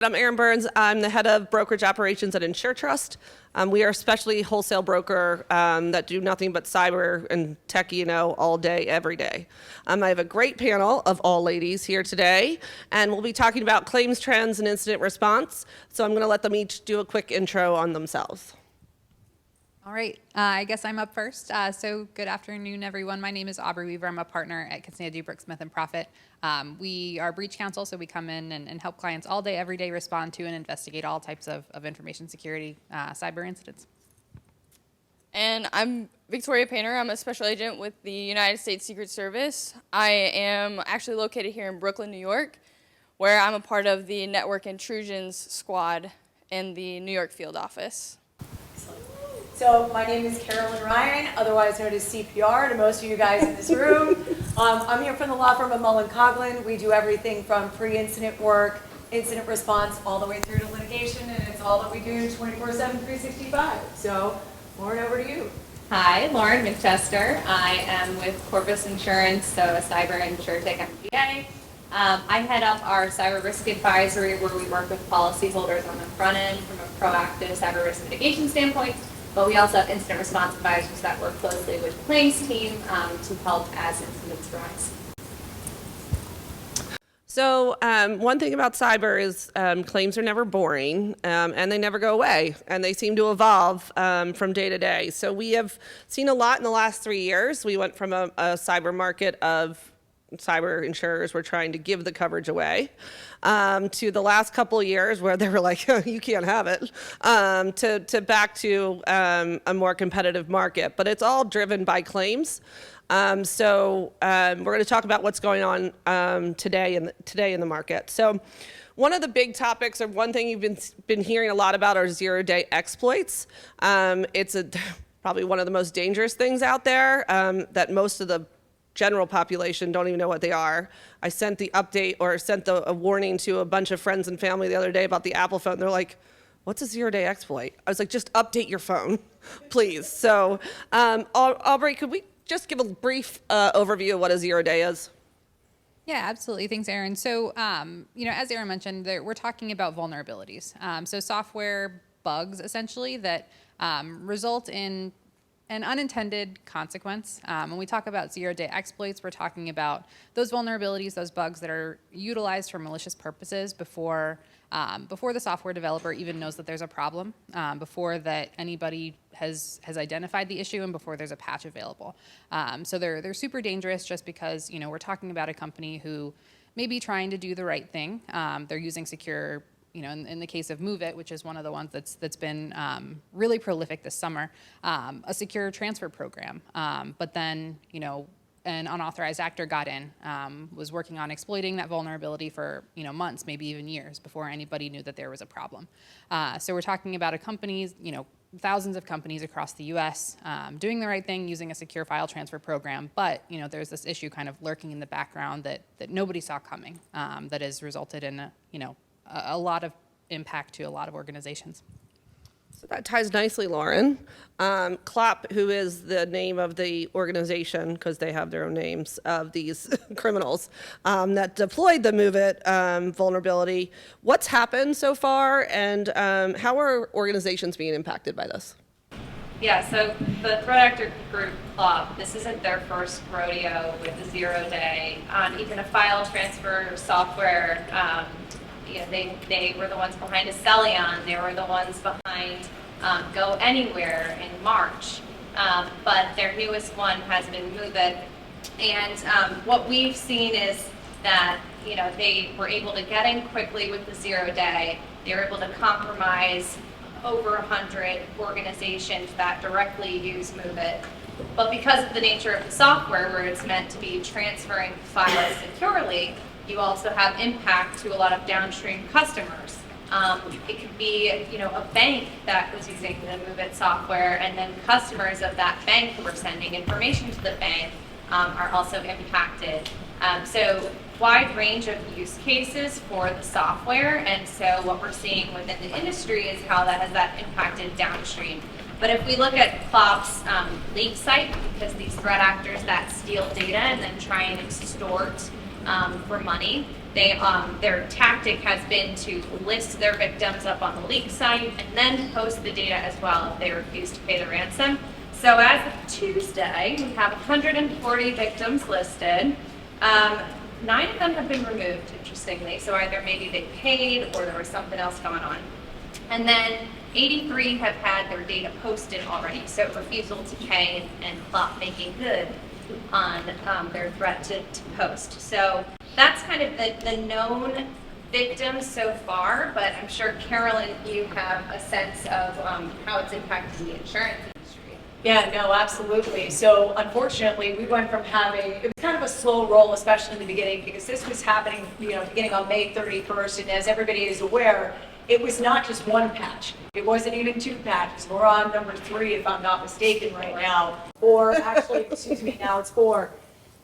I'm Erin Burns. I'm the head of brokerage operations at InsureTrust. We are a specialty wholesale broker that do nothing but cyber and tech, all day, every day. I have a great panel of all ladies here today, and we'll be talking about claims trends and incident response. So I'm going to let them each do a quick intro on themselves. All right, I guess I'm up first. So good afternoon, everyone. My name is Aubrey Weaver. I'm a partner at Cassandra Dubrook Smith & Profit. We are breach counsel, so we come in and help clients all day, every day respond to and investigate all types of information security cyber incidents. And I'm Victoria Painter. I'm a special agent with the United States Secret Service. I am actually located here in Brooklyn, New York, where I'm a part of the Network Intrusions Squad in the New York field office. So my name is Carolyn Ryan, otherwise known as CPR to most of you guys in this room. I'm here from the law firm of Mullen Coughlin. We do everything from pre-incident work, incident response, all the way through to litigation, and it's all that we do 24/7, 365. So, Lauren, over to you. Hi, Lauren Winchester. I am with Corpus Insurance, so a cyber insurtech MGA. I head up our cyber risk advisory, where we work with policyholders on the front end from a proactive cyber risk mitigation standpoint. But we also have incident response advisors that work closely with the claims team to help as incidents rise. So one thing about cyber is claims are never boring, and they never go away, and they seem to evolve from day to day. So we have seen a lot in the last 3 years. We went from a cyber market of cyber insurers were trying to give the coverage away, to the last couple of years where they were like, you can't have it, to back to a more competitive market. But it's all driven by claims. So we're going to talk about what's going on today in the market. So one of the big topics, or one thing you've been hearing a lot about, are zero-day exploits. It's probably one of the most dangerous things out there that most of the general population don't even know what they are. I sent the update or sent a warning to a bunch of friends and family the other day about the Apple phone. They're like, what's a zero-day exploit? I was like, just update your phone, please. So Aubrey, could we just give a brief overview of what a zero-day is? Yeah, absolutely. Thanks, Erin. So, as Erin mentioned, we're talking about vulnerabilities. So software bugs, essentially, that result in an unintended consequence. When we talk about zero-day exploits, we're talking about those vulnerabilities, those bugs that are utilized for malicious purposes before the software developer even knows that there's a problem, before that anybody has identified the issue, and before there's a patch available. So they're super dangerous just because we're talking about a company who may be trying to do the right thing. They're using secure. In the case of MoveIt, which is one of the ones that's been really prolific this summer, a secure transfer program. But then, an unauthorized actor got in, was working on exploiting that vulnerability for months, maybe even years, before anybody knew that there was a problem. So we're talking about a company, thousands of companies across the U.S. Doing the right thing, using a secure file transfer program, but there's this issue kind of lurking in the background that nobody saw coming, that has resulted in a lot of impact to a lot of organizations. So that ties nicely, Lauren. CLOP, who is the name of the organization, because they have their own names, of these criminals that deployed the MoveIt vulnerability. What's happened so far, and how are organizations being impacted by this? Yeah, so the threat actor group, CLOP, this isn't their first rodeo with the zero-day. Even a file transfer software, they were the ones behind Accellion. They were the ones behind Go Anywhere in March. But their newest one has been MoveIt. And what we've seen is that they were able to get in quickly with the zero-day. They were able to compromise over 100 organizations that directly use MoveIt. But because of the nature of the software, where it's meant to be transferring files securely, you also have impact to a lot of downstream customers. It could be, a bank that was using the MoveIt software, and then customers of that bank who were sending information to the bank are also impacted. So wide range of use cases for the software, and so what we're seeing within the industry is how that has impacted downstream. But if we look at CLOP's leak site, because these threat actors that steal data and then try and extort for money. Their tactic has been to list their victims up on the leak site and then post the data as well if they refuse to pay the ransom. So as of Tuesday, we have 140 victims listed. 9 of them have been removed, interestingly. So either maybe they paid or there was something else going on. And then 83 have had their data posted already. So refusal to pay and plot making good on their threat to post. So that's kind of the known victims so far, but I'm sure Carolyn, you have a sense of how it's impacting the insurance industry. Yeah, no, absolutely. So unfortunately, we went from having, it was kind of a slow roll, especially in the beginning, because this was happening, beginning on May 31st. And as everybody is aware, it was not just one patch. It wasn't even 2 patches. We're on number 3, if I'm not mistaken, right now. Or actually, excuse me, now it's 4.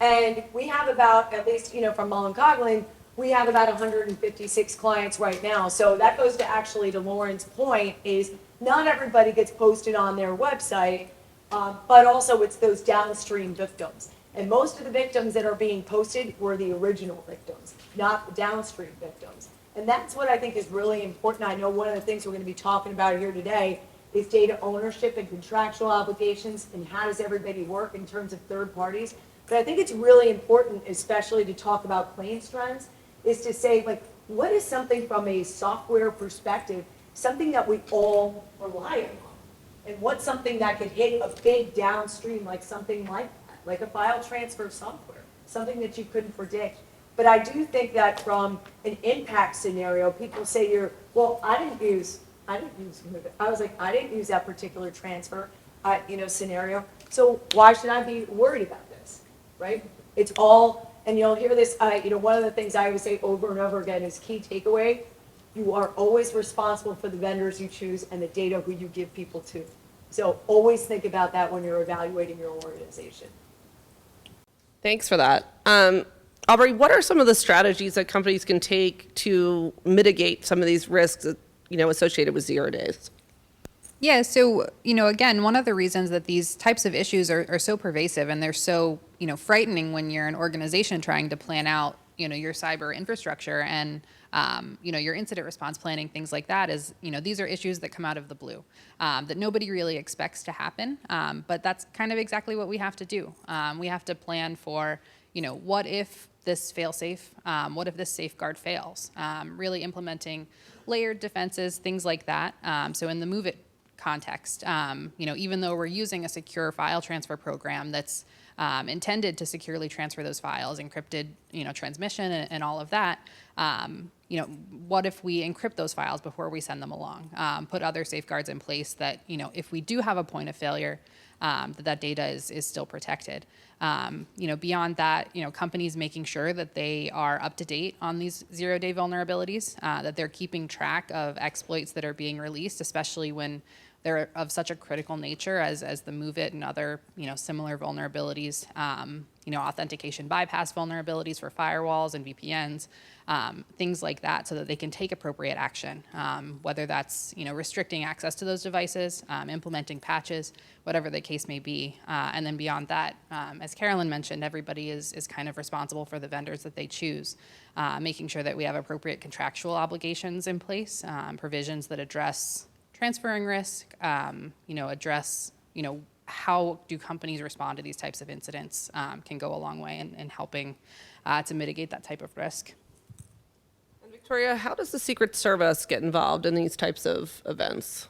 And we have about, at least, from Mullen Coughlin, we have about 156 clients right now. So that goes to actually to Lauren's point is not everybody gets posted on their website, but also it's those downstream victims. And most of the victims that are being posted were the original victims, not the downstream victims. And that's what I think is really important. I know one of the things we're going to be talking about here today is data ownership and contractual obligations and how does everybody work in terms of third parties. But I think it's really important, especially to talk about claims trends, is to say, like, what is something from a software perspective, something that we all rely on? And what's something that could hit a big downstream, like something like that, like a file transfer software, something that you couldn't predict. But I do think that from an impact scenario, people say well, I didn't use Move-It. I was like, I didn't use that particular transfer, scenario. So why should I be worried about this, right? It's all, and you'll hear this, one of the things I always say over and over again is key takeaway. You are always responsible for the vendors you choose and the data who you give people to. So always think about that when you're evaluating your organization. Thanks for that. Aubrey, what are some of the strategies that companies can take to mitigate some of these risks, associated with 0 days? Yeah, so, again, one of the reasons that these types of issues are so pervasive and they're so, frightening when you're an organization trying to plan out, your cyber infrastructure and, your incident response planning, things like that is, these are issues that come out of the blue that nobody really expects to happen. But that's kind of exactly what we have to do. We have to plan for, what if this fail-safe, what if this safeguard fails? Really implementing layered defenses, things like that. So in the Move-It context, even though we're using a secure file transfer program that's intended to securely transfer those files, encrypted, transmission and all of that, what if we encrypt those files before we send them along? Put other safeguards in place that, if we do have a point of failure, that data is still protected. Beyond that, companies making sure that they are up to date on these 0-day vulnerabilities, that they're keeping track of exploits that are being released, especially when they're of such a critical nature as the Move-It and other, similar vulnerabilities, authentication bypass vulnerabilities for firewalls and VPNs, things like that, so that they can take appropriate action, whether that's, restricting access to those devices, implementing patches, whatever the case may be. And then beyond that, as Carolyn mentioned, everybody is kind of responsible for the vendors that they choose, making sure that we have appropriate contractual obligations in place, provisions that address transferring risk, address, how do companies respond to these types of incidents can go a long way in helping to mitigate that type of risk. And Victoria, how does the Secret Service get involved in these types of events?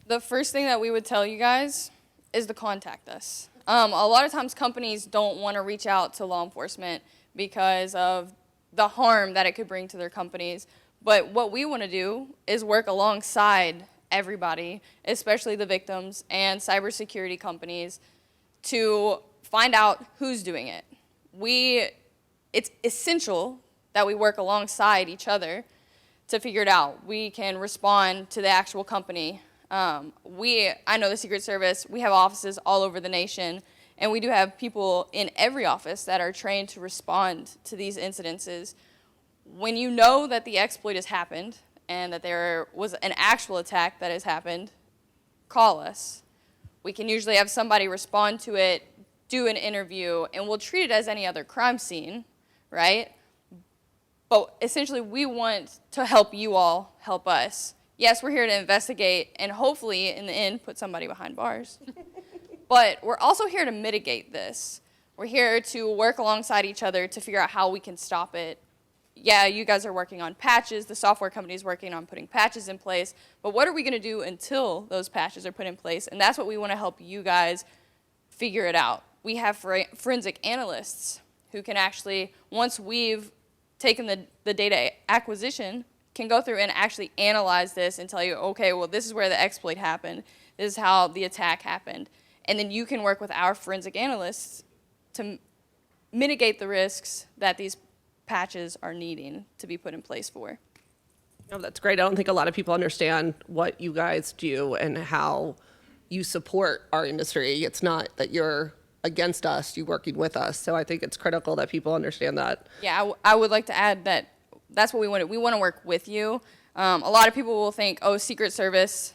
The first thing that we would tell you guys is to contact us. A lot of times companies don't want to reach out to law enforcement because of the harm that it could bring to their companies. But what we want to do is work alongside everybody, especially the victims and cybersecurity companies, to find out who's doing it. It's essential that we work alongside each other to figure it out. We can respond to the actual company. I know the Secret Service, we have offices all over the nation, and we do have people in every office that are trained to respond to these incidences. When you know that the exploit has happened and that there was an actual attack that has happened, call us. We can usually have somebody respond to it, do an interview, and we'll treat it as any other crime scene. right? But essentially, we want to help you all help us. Yes, we're here to investigate and hopefully, in the end, put somebody behind bars. But we're also here to mitigate this. We're here to work alongside each other to figure out how we can stop it. Yeah, you guys are working on patches. The software company is working on putting patches in place. But what are we going to do until those patches are put in place? And that's what we want to help you guys figure it out. We have forensic analysts who can actually, once we've taken the data acquisition, can go through and actually analyze this and tell you, okay, well, this is where the exploit happened. This is how the attack happened. And then you can work with our forensic analysts to mitigate the risks that these patches are needing to be put in place for. Oh, that's great. I don't think a lot of people understand what you guys do and how you support our industry. It's not that you're against us, you're working with us. So I think it's critical that people understand that. Yeah, I would like to add that that's what we want. We want to work with you. A lot of people will think, oh, Secret Service,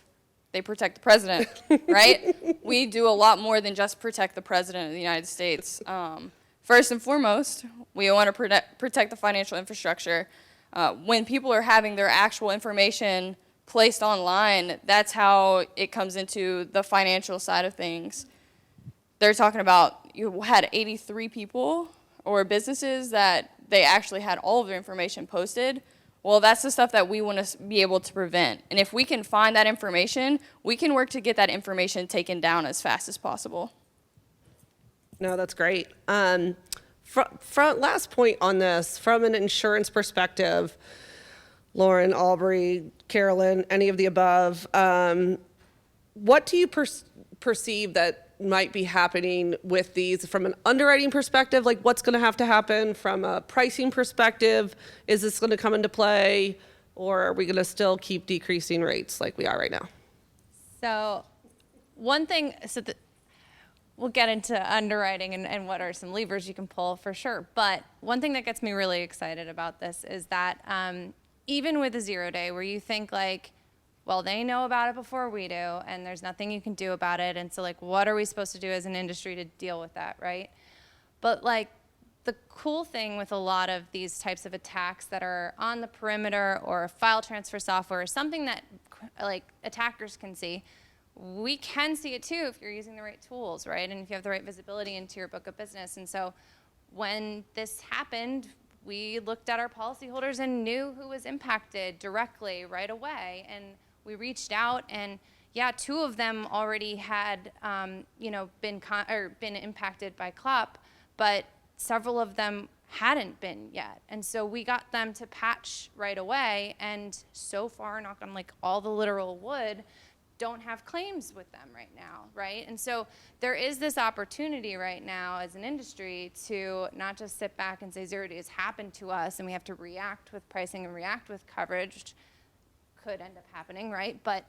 they protect the president, right? We do a lot more than just protect the president of the United States. First and foremost, we want to protect the financial infrastructure. When people are having their actual information placed online, that's how it comes into the financial side of things. They're talking about you had 83 people or businesses that they actually had all of their information posted. Well, that's the stuff that we want to be able to prevent. And if we can find that information, we can work to get that information taken down as fast as possible. No, that's great. Last point on this, from an insurance perspective, Lauren, Aubrey, Carolyn, any of the above, what do you perceive that might be happening with these from an underwriting perspective? Like, what's going to have to happen from a pricing perspective? Is this going to come into play, or are we going to still keep decreasing rates like we are right now? So one thing, we'll get into underwriting and what are some levers you can pull for sure. But one thing that gets me really excited about this is that even with a 0 day where you think like, well, they know about it before we do, and there's nothing you can do about it. And so, like, what are we supposed to do as an industry to deal with that, right? But, like, the cool thing with a lot of these types of attacks that are on the perimeter or file transfer software or something that, like, attackers can see, we can see it too if you're using the right tools, right? And if you have the right visibility into your book of business. And so when this happened, we looked at our policyholders and knew who was impacted directly right away. And we reached out, and yeah, 2 of them already had, been impacted by CLOP, but several of them hadn't been yet. And so we got them to patch right away, and so far, knock on like all the literal wood, don't have claims with them right now, right? And so there is this opportunity right now as an industry to not just sit back and say 0 days happened to us and we have to react with pricing and react with coverage, which could end up happening, right? But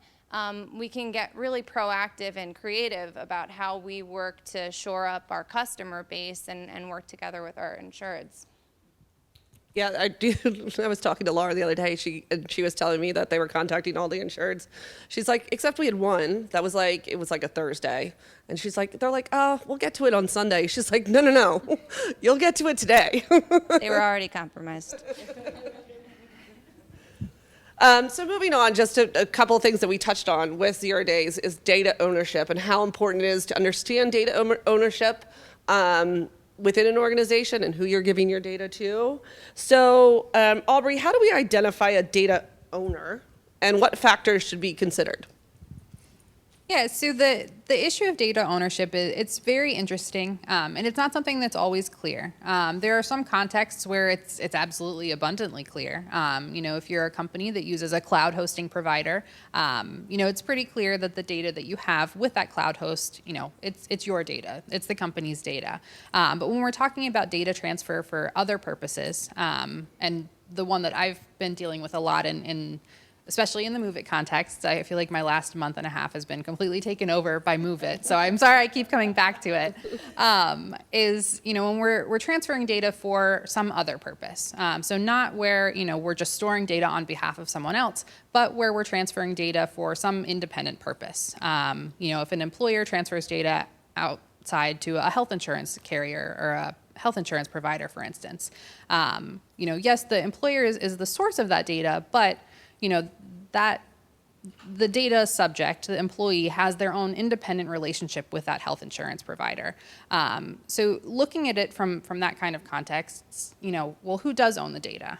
we can get really proactive and creative about how we work to shore up our customer base and work together with our insureds. Yeah, I do. I was talking to Laura the other day. She was telling me that they were contacting all the insureds. She's like, except we had one that was like, it was like a Thursday. And she's like, they're like, oh, we'll get to it on Sunday. She's like, no. You'll get to it today. They were already compromised. So moving on, just a couple of things that we touched on with 0 days is data ownership and how important it is to understand data ownership within an organization and who you're giving your data to. So Aubrey, how do we identify a data owner and what factors should be considered? Yeah, so the issue of data ownership, it's very interesting, and it's not something that's always clear. There are some contexts where it's absolutely abundantly clear. If you're a company that uses a cloud hosting provider, it's pretty clear that the data that you have with that cloud host, it's your data. It's the company's data. But when we're talking about data transfer for other purposes, and the one that I've been dealing with a lot especially in the Move It context, I feel like my last month and a half has been completely taken over by Move It. So I'm sorry I keep coming back to it. When we're transferring data for some other purpose. So not where, we're just storing data on behalf of someone else, but where we're transferring data for some independent purpose. If an employer transfers data outside to a health insurance carrier or health insurance provider, for instance. Yes, the employer is the source of that data, but that the data subject, the employee, has their own independent relationship with that health insurance provider. So looking at it from that kind of context, well, who does own the data?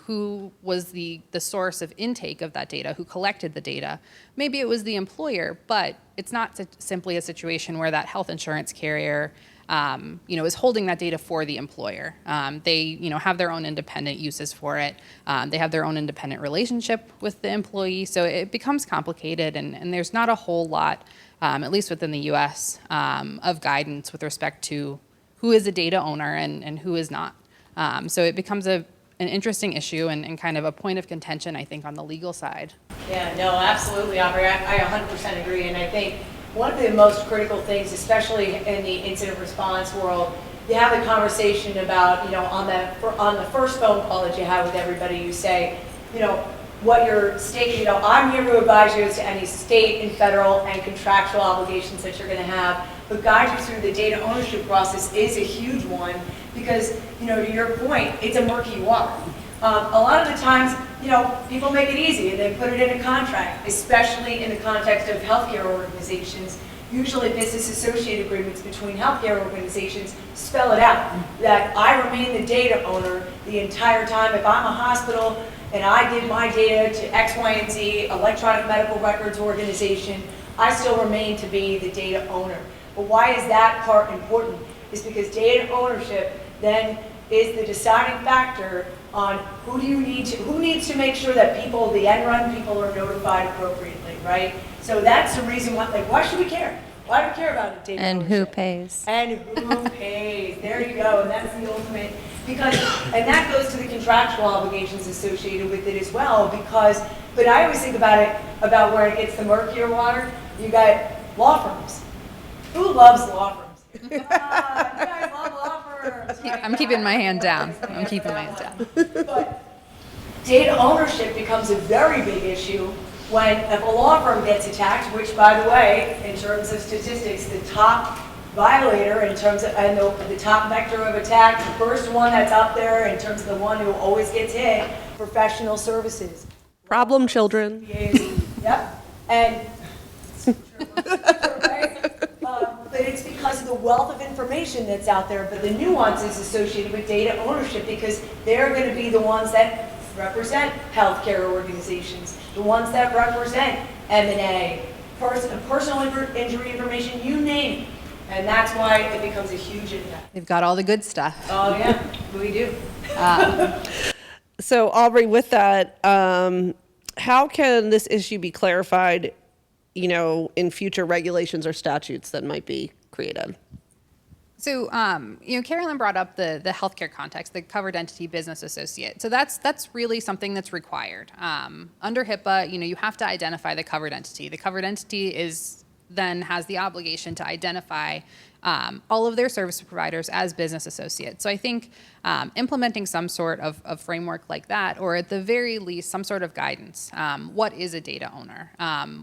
Who was the source of intake of that data? Who collected the data? Maybe it was the employer, but it's not simply a situation where that health insurance carrier is holding that data for the employer. They, have their own independent uses for it. They have their own independent relationship with the employee. So it becomes complicated, and there's not a whole lot, at least within the U.S., of guidance with respect to who is a data owner and who is not. So it becomes an interesting issue and kind of a point of contention, I think, on the legal side. Yeah, no, absolutely, Aubrey. I 100% agree, and I think one of the most critical things, especially in the incident response world, you have the conversation about, on the first phone call that you have with everybody, you say, what your state, I'm here to advise you as to any state and federal and contractual obligations that you're going to have, but guide you through the data ownership process is a huge one because, to your point, it's a murky water. A lot of the times, people make it easy and they put it in a contract, especially in the context of healthcare organizations. Usually business associate agreements between healthcare organizations spell it out, that I remain the data owner the entire time. If I'm a hospital and I give my data to X, Y, and Z, electronic medical records organization, I still remain to be the data owner. But why is that part important? It's because data ownership then is the deciding factor on who needs to make sure that people, the end run people, are notified appropriately, right? So that's the reason why should we care? Why do we care about it? Data And ownership? who pays? And who pays? There you go. And that's the ultimate, and that goes to the contractual obligations associated with it as well. But I always think about it about where it gets the murkier water. You got law firms. Who loves law firms? You guys love law firms. Right? I'm keeping my hand down. I'm keeping my hand down. But data ownership becomes a very big issue if a law firm gets attacked, which, by the way, in terms of statistics, the top violator in terms of, and the top vector of attack, the first one that's up there in terms of the one who always gets hit, professional services. Problem children. Yep. And but it's because of the wealth of information that's out there, but the nuances associated with data ownership, because they're going to be the ones that represent healthcare organizations, the ones that represent M&A, personal injury information, you name it. And that's why it becomes a huge impact. They've got all the good stuff. Oh yeah, we do. So Aubrey, with that, how can this issue be clarified, in future regulations or statutes that might be created? So, Carolyn brought up the healthcare context, the covered entity business associate. So that's really something that's required. Under HIPAA, you have to identify the covered entity. The covered entity then has the obligation to identify all of their service providers as business associates. So I think implementing some sort of framework like that, or at the very least, some sort of guidance. What is a data owner?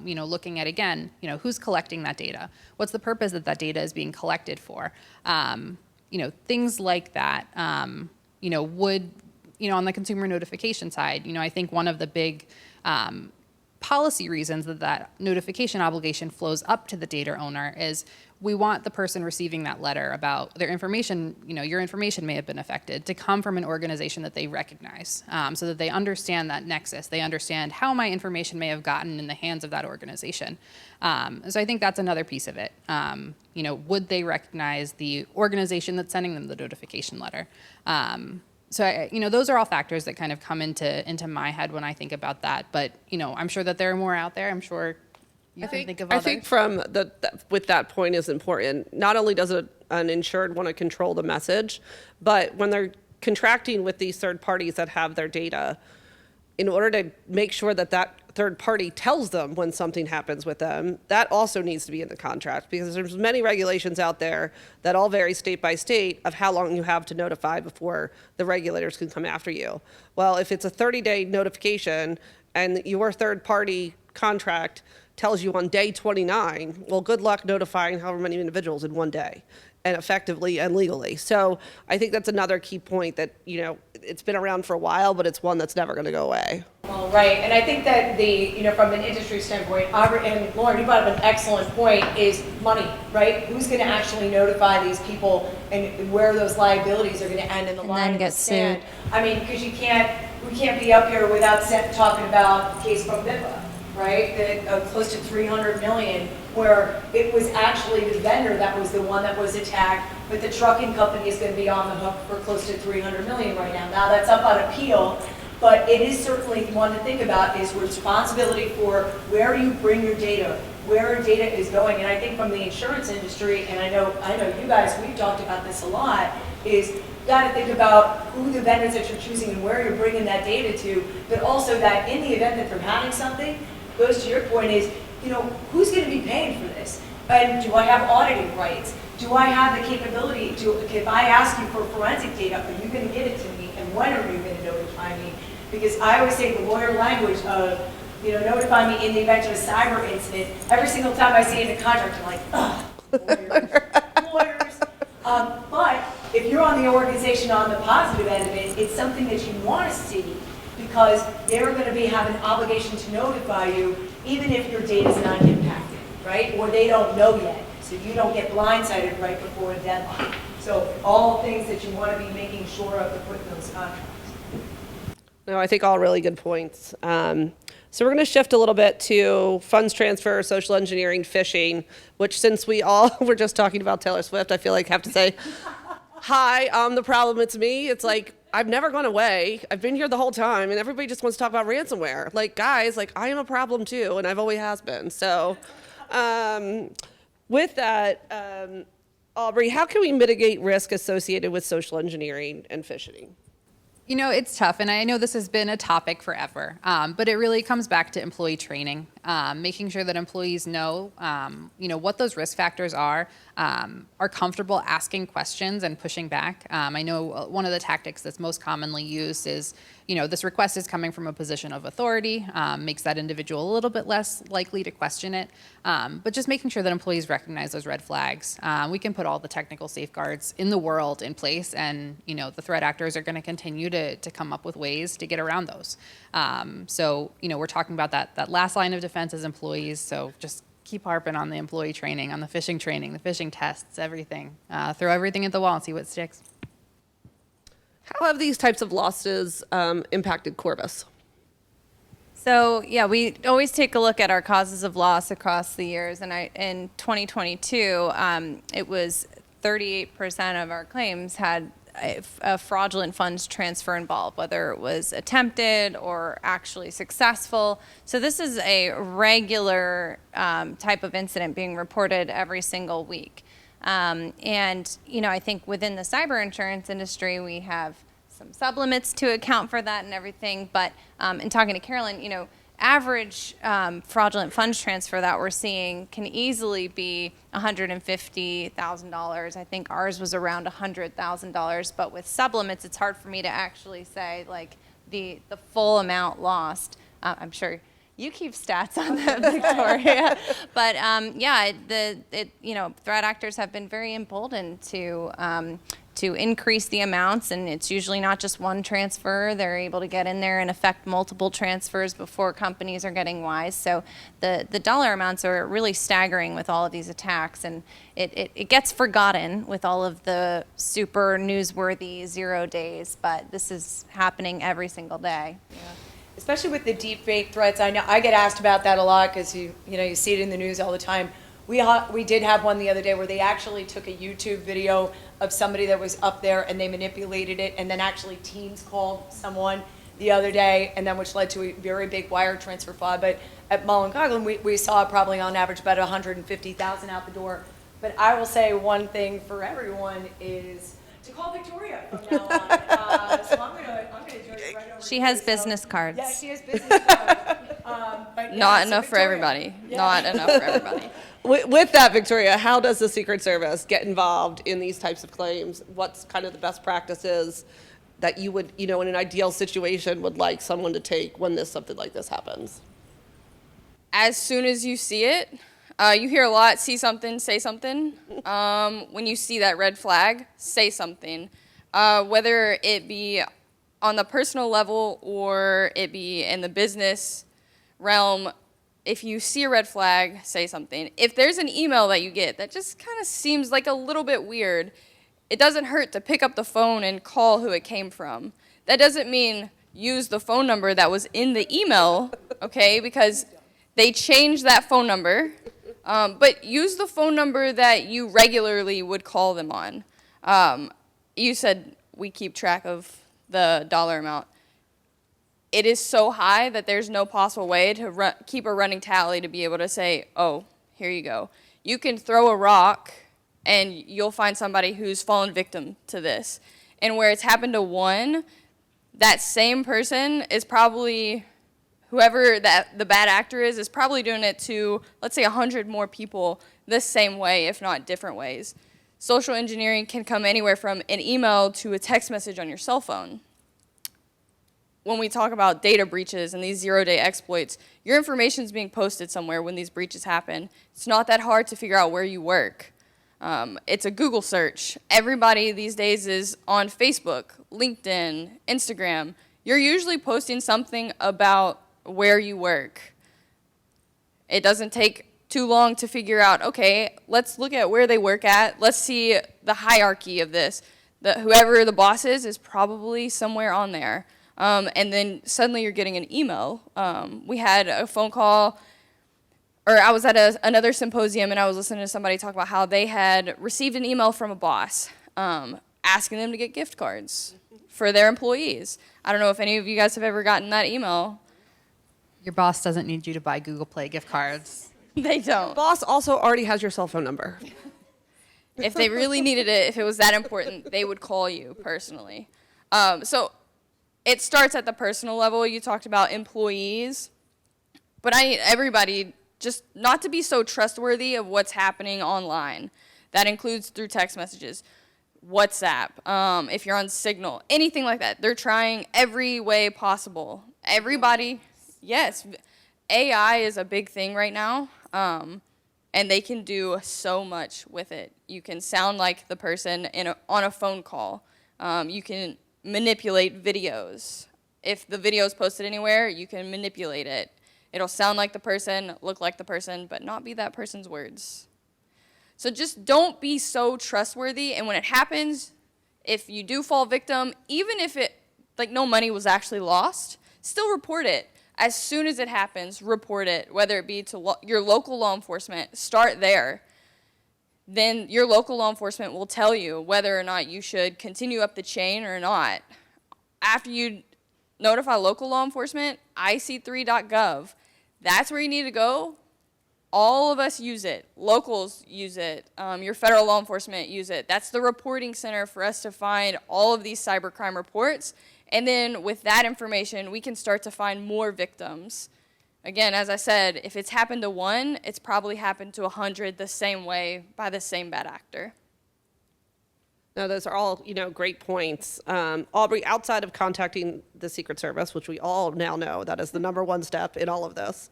Looking at, again, who's collecting that data? What's the purpose that data is being collected for? Things like that, would, on the consumer notification side, I think one of the big policy reasons that notification obligation flows up to the data owner is we want the person receiving that letter about their information, your information may have been affected, to come from an organization that they recognize, so that they understand that nexus. They understand how my information may have gotten in the hands of that organization. So I think that's another piece of it. Would they recognize the organization that's sending them the notification letter? So, those are all factors that kind of come into my head when I think about that. But, I'm sure that there are more out there. I'm sure you can think of others. I think with that point is important. Not only does an insured want to control the message, but when they're contracting with these third parties that have their data, in order to make sure that third party tells them when something happens with them, that also needs to be in the contract, because there's many regulations out there that all vary state by state of how long you have to notify before the regulators can come after you. Well, if it's a 30-day notification and your third party contract tells you on day 29, well, good luck notifying however many individuals in one day. and effectively and legally. So I think that's another key point that, it's been around for a while, but it's one that's never going to go away. Well, right, and I think that from an industry standpoint, and Lauren, you brought up an excellent point, is money, right? Who's going to actually notify these people and where those liabilities are going to end in the line then of get the sand? sued. I mean, because we can't be up here without talking about the case from BIPA, right? That close to 300 million, where it was actually the vendor that was the one that was attacked, but the trucking company is going to be on the hook for close to 300 million right now. Now that's up on appeal, but it is certainly one to think about, is responsibility for where you bring your data, where your data is going. And I think from the insurance industry, and I know you guys, we've talked about this a lot, is you got to think about who the vendors that you're choosing and where you're bringing that data to, but also that in the event that they're having something, goes to your point is, who's going to be paying for this? And do I have auditing rights? Do I have the capability to, if I ask you for forensic data, are you going to give it to me? And when are you going to notify me? Because I always say the lawyer language of, notify me in the event of a cyber incident. Every single time I see it in a contract, I'm like, ugh, lawyers. But if you're on the organization on the positive end of it, it's something that you want to see, because they're going to have an obligation to notify you, even if your data is not impacted, right? Or they don't know yet, so you don't get blindsided right before a deadline. So all things that you want to be making sure of to put in those contracts. No, I think all really good points. So we're going to shift a little bit to funds transfer, social engineering, phishing, which since we all were just talking about Taylor Swift, I feel like I have to say, hi, I'm the problem, it's me. It's like, I've never gone away. I've been here the whole time, and everybody just wants to talk about ransomware. Like, guys, I am a problem too, and I've always has been. So with that, Aubrey, how can we mitigate risk associated with social engineering and phishing? It's tough, and I know this has been a topic forever, but it really comes back to employee training, making sure that employees know, what those risk factors are comfortable asking questions and pushing back. I know one of the tactics that's most commonly used is, this request is coming from a position of authority, makes that individual a little bit less likely to question it, but just making sure that employees recognize those red flags. We can put all the technical safeguards in the world in place, and, the threat actors are going to continue to come up with ways to get around those. So, we're talking about that last line of defense as employees, so just keep harping on the employee training, on the phishing tests, everything. Throw everything at the wall and see what sticks. How have these types of losses impacted Corvus? So yeah, we always take a look at our causes of loss across the years, and in 2022, it was 38% of our claims had a fraudulent funds transfer involved, whether it was attempted or actually successful. So this is a regular type of incident being reported every single week. And, I think within the cyber insurance industry, we have some sublimits to account for that and everything. But in talking to Carolyn, average fraudulent funds transfer that we're seeing can easily be $150,000. I think ours was around $100,000. But with sublimits, it's hard for me to actually say the full amount lost. I'm sure you keep stats on that, Victoria. But threat actors have been very emboldened to increase the amounts, and it's usually not just one transfer. They're able to get in there and affect multiple transfers before companies are getting wise. So the dollar amounts are really staggering with all of these attacks, and it gets forgotten with all of the super newsworthy 0 days, but this is happening every single day. Yeah. Especially with the deep fake threats. I know I get asked about that a lot because you see it in the news all the time. We did have one the other day where they actually took a YouTube video of somebody that was up there and they manipulated it, and then actually teams called someone the other day, and then which led to a very big wire transfer fraud. But at Mullen Coughlin, we saw probably on average about 150,000 out the door. But I will say one thing for everyone is to call Victoria from now on. So I'm gonna join you right over She here. has business cards. Yeah, she has business cards. But Not so enough for Victoria. everybody. Yeah. Not enough for everybody. With that, Victoria, how does the Secret Service get involved in these types of claims? What's kind of the best practices that you would, in an ideal situation, would like someone to take when something like this happens? As soon as you see it, You hear a lot, see something, say something. When you see that red flag, say something. Whether it be on the personal level or it be in the business realm, if you see a red flag, say something. If there's an email that you get that just kind of seems like a little bit weird, it doesn't hurt to pick up the phone and call who it came from. That doesn't mean use the phone number that was in the email, okay, because they changed that phone number, but use the phone number that you regularly would call them on. You said we keep track of the dollar amount. It is so high that there's no possible way to keep a running tally to be able to say, oh, here you go. You can throw a rock and you'll find somebody who's fallen victim to this. And where it's happened to one, that same person is probably, whoever the bad actor is probably doing it to, let's say, 100 more people the same way, if not different ways. Social engineering can come anywhere from an email to a text message on your cell phone. When we talk about data breaches and these zero-day exploits, your information is being posted somewhere when these breaches happen. It's not that hard to figure out where you work. It's a Google search. Everybody these days is on Facebook, LinkedIn, Instagram. You're usually posting something about where you work. It doesn't take too long to figure out, okay, let's look at where they work at. Let's see the hierarchy of this. Whoever the boss is probably somewhere on there. And then suddenly you're getting an email. We had a phone call, or I was at another symposium and I was listening to somebody talk about how they had received an email from a boss asking them to get gift cards for their employees. I don't know if any of you guys have ever gotten that email. Your boss doesn't need you to buy Google Play gift cards. They don't. Boss also already has your cell phone number. If they really needed it, if it was that important, they would call you personally. So it starts at the personal level. You talked about employees. But I need everybody just not to be so trustworthy of what's happening online. That includes through text messages, WhatsApp, if you're on Signal, anything like that. They're trying every way possible. Everybody, yes, AI is a big thing right now, and they can do so much with it. You can sound like the person on a phone call. You can manipulate videos. If the video is posted anywhere, you can manipulate it. It'll sound like the person, look like the person, but not be that person's words. So just don't be so trustworthy, and when it happens, if you do fall victim, even if it, like no money was actually lost, still report it. As soon as it happens, report it, whether it be to your local law enforcement, start there. Then your local law enforcement will tell you whether or not you should continue up the chain or not. After you notify local law enforcement, ic3.gov, that's where you need to go. All of us use it. Locals use it. Your federal law enforcement use it. That's the reporting center for us to find all of these cybercrime reports. And then with that information, we can start to find more victims. Again, as I said, if it's happened to one, it's probably happened to 100 the same way by the same bad actor. No, those are all, great points. Aubrey, outside of contacting the Secret Service, which we all now know that is the number one step in all of this,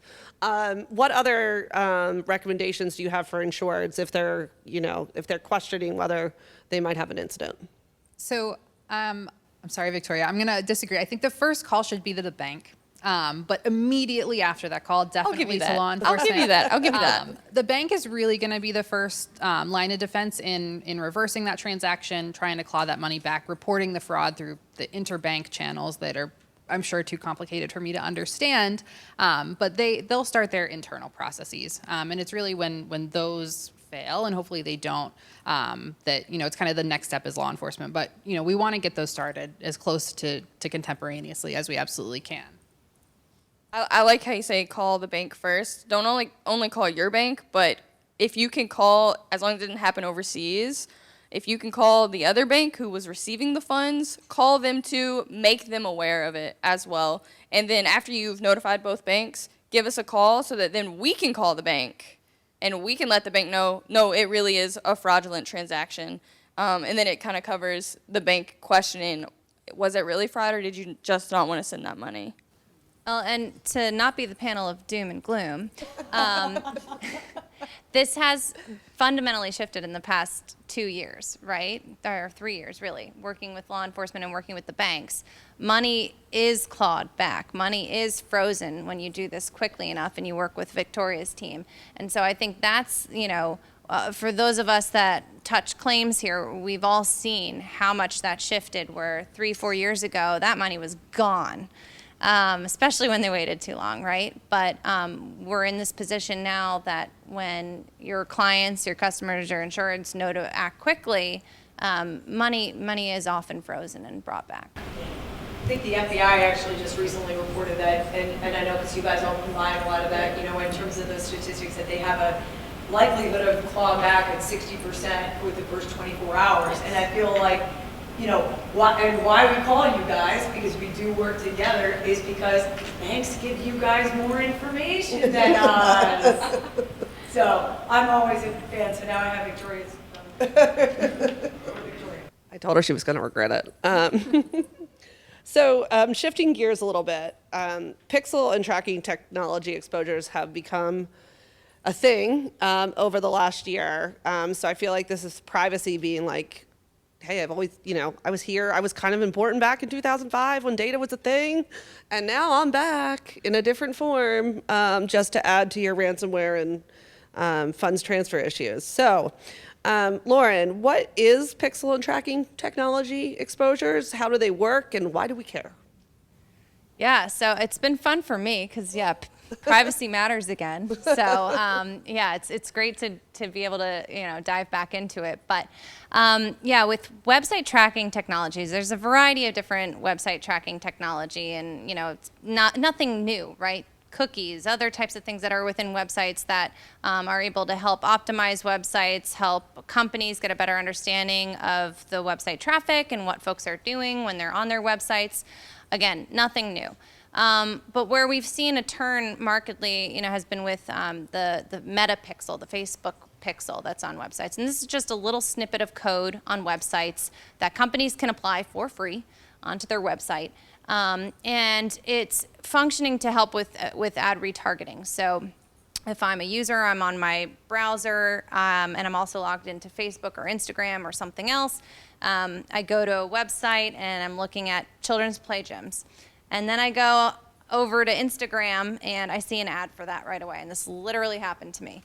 what other recommendations do you have for insureds if they're questioning whether they might have an incident? So, I'm sorry, Victoria, I'm going to disagree. I think the first call should be to the bank. But immediately after that call, definitely to law enforcement. I'll give you that. The bank is really going to be the first line of defense in reversing that transaction, trying to claw that money back, reporting the fraud through the interbank channels that are, I'm sure, too complicated for me to understand. But they'll start their internal processes. And it's really when those fail, and hopefully they don't, that, it's kind of the next step is law enforcement. But, we want to get those started as close to contemporaneously as we absolutely can. I like how you say call the bank first. Don't only call your bank, but if you can call, as long as it didn't happen overseas, if you can call the other bank who was receiving the funds, call them to make them aware of it as well. And then after you've notified both banks, give us a call so that then we can call the bank and we can let the bank know, no, it really is a fraudulent transaction. And then it kind of covers the bank questioning, was it really fraud or did you just not want to send that money? Well, and to not be the panel of doom and gloom, this has fundamentally shifted in the past 2 years, right? Or 3 years, really, working with law enforcement and working with the banks. Money is clawed back. Money is frozen when you do this quickly enough and you work with Victoria's team. And so I think that's, for those of us that touch claims here, we've all seen how much that shifted, where 3-4 years ago, that money was gone. Especially when they waited too long, right? But we're in this position now that when your clients, your customers, your insureds know to act quickly, money is often frozen and brought back. I think the FBI actually just recently reported that, and I know because you guys all combine a lot of that, in terms of those statistics, that they have a likelihood of clawback at 60% with the first 24 hours. And I feel like, why we call you guys, because we do work together, is because banks give you guys more information than us. So I'm always a fan, so now I have Victoria's. I told her she was going to regret it. So shifting gears a little bit, pixel and tracking technology exposures have become a thing over the last year. So I feel like this is privacy being like, hey, I've always, I was here. I was kind of important back in 2005 when data was a thing. And now I'm back in a different form just to add to your ransomware and funds transfer issues. So, Lauren, what is pixel and tracking technology exposures? How do they work and why do we care? Yeah, so it's been fun for me because, privacy matters again. So it's great to be able to dive back into it. But with website tracking technologies, there's a variety of different website tracking technology, and it's nothing new, right? Cookies, other types of things that are within websites that are able to help optimize websites, help companies get a better understanding of the website traffic and what folks are doing when they're on their websites. Again, nothing new. But where we've seen a turn markedly, has been with the Meta pixel, the Facebook pixel that's on websites. And this is just a little snippet of code on websites that companies can apply for free onto their website. And it's functioning to help with ad retargeting. So if I'm a user, I'm on my browser, and I'm also logged into Facebook or Instagram or something else. I go to a website and I'm looking at children's play gyms. And then I go over to Instagram and I see an ad for that right away. And this literally happened to me.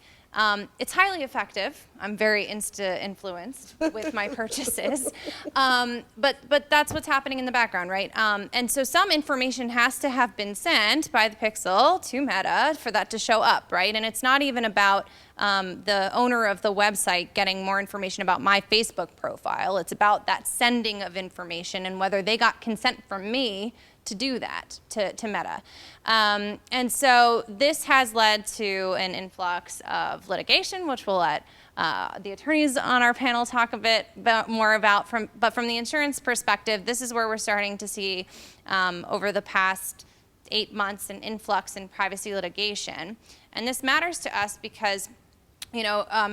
It's highly effective. I'm very Insta-influenced with my purchases. But that's what's happening in the background, right? And so some information has to have been sent by the pixel to Meta for that to show up, right? And it's not even about the owner of the website getting more information about my Facebook profile. It's about that sending of information and whether they got consent from me to do that to Meta. And so this has led to an influx of litigation, which we'll let the attorneys on our panel talk a bit more about. But from the insurance perspective, this is where we're starting to see over the past 8 months an influx in privacy litigation. And this matters to us because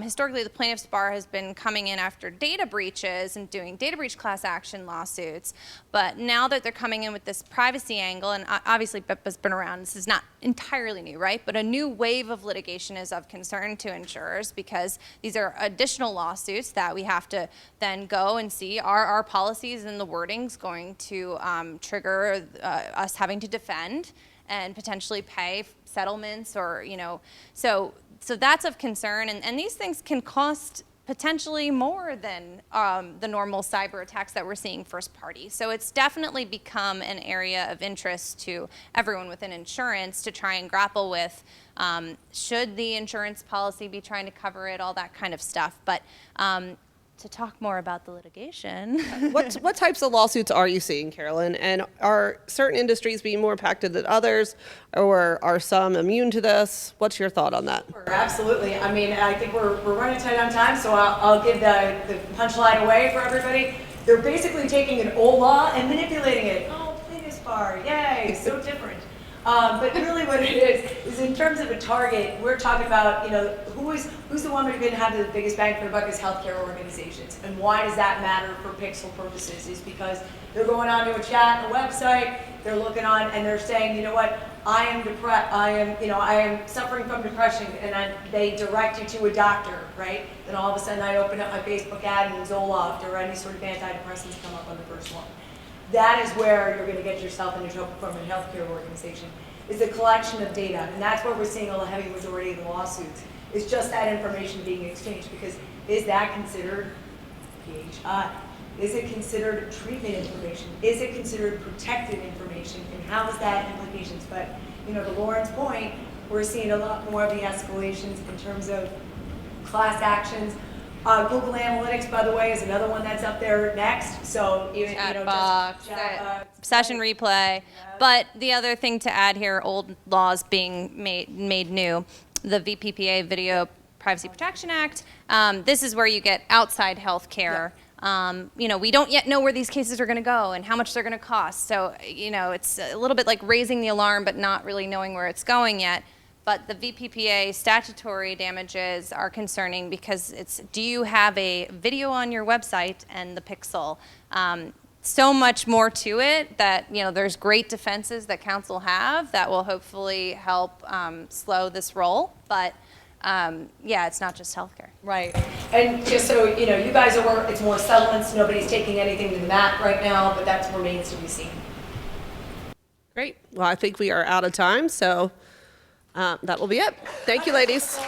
historically the plaintiff's bar has been coming in after data breaches and doing data breach class action lawsuits. But now that they're coming in with this privacy angle, and obviously BIPA's been around, this is not entirely new, right? But a new wave of litigation is of concern to insurers because these are additional lawsuits that we have to then go and see, are our policies and the wordings going to trigger us having to defend and potentially pay settlements or, So that's of concern, and these things can cost potentially more than the normal cyber attacks that we're seeing first party. So it's definitely become an area of interest to everyone within insurance to try and grapple with, should the insurance policy be trying to cover it, all that kind of stuff. But to talk more about the litigation. What types of lawsuits are you seeing, Carolyn? And are certain industries being more impacted than others, or are some immune to this? What's your thought on that? Absolutely. I mean, I think we're running tight on time, so I'll give the punchline away for everybody. They're basically taking an old law and manipulating it. Oh, plaintiff's bar, yay, so different. But really what it is in terms of a target, we're talking about, who's the one who's going to have the biggest bang for the buck is healthcare organizations. And why does that matter for pixel purposes? Is because they're going onto a chat, a website, they're looking on and they're saying, you know what, I am depressed, I am suffering from depression, and they direct you to a doctor, right? Then all of a sudden I open up my Facebook ad and Zoloft or any sort of antidepressants come up on the first one. That is where you're going to get yourself into trouble from a healthcare organization, is the collection of data. And that's where we're seeing a heavy majority of the lawsuits, is just that information being exchanged. Because is that considered PHI? Is it considered treatment information? Is it considered protected information? And how is that implications? But, to Lauren's point, we're seeing a lot more of the escalations in terms of class actions. Google Analytics, by the way, is another one that's up there next. So even Chat box, session replay. But the other thing to add here, old laws being made new, the VPPA, Video Privacy Protection Act. This is where you get outside health care. We don't yet know where these cases are going to go and how much they're going to cost. So, it's a little bit like raising the alarm, but not really knowing where it's going yet. But the VPPA statutory damages are concerning because do you have a video on your website and the pixel? So much more to it that, there's great defenses that counsel have that will hopefully help slow this roll. But it's not just healthcare. Right. And just so, you guys it's more settlements. Nobody's taking anything to the mat right now, but that remains to be seen. Great. Well, I think we are out of time, so that will be it. Thank you, ladies.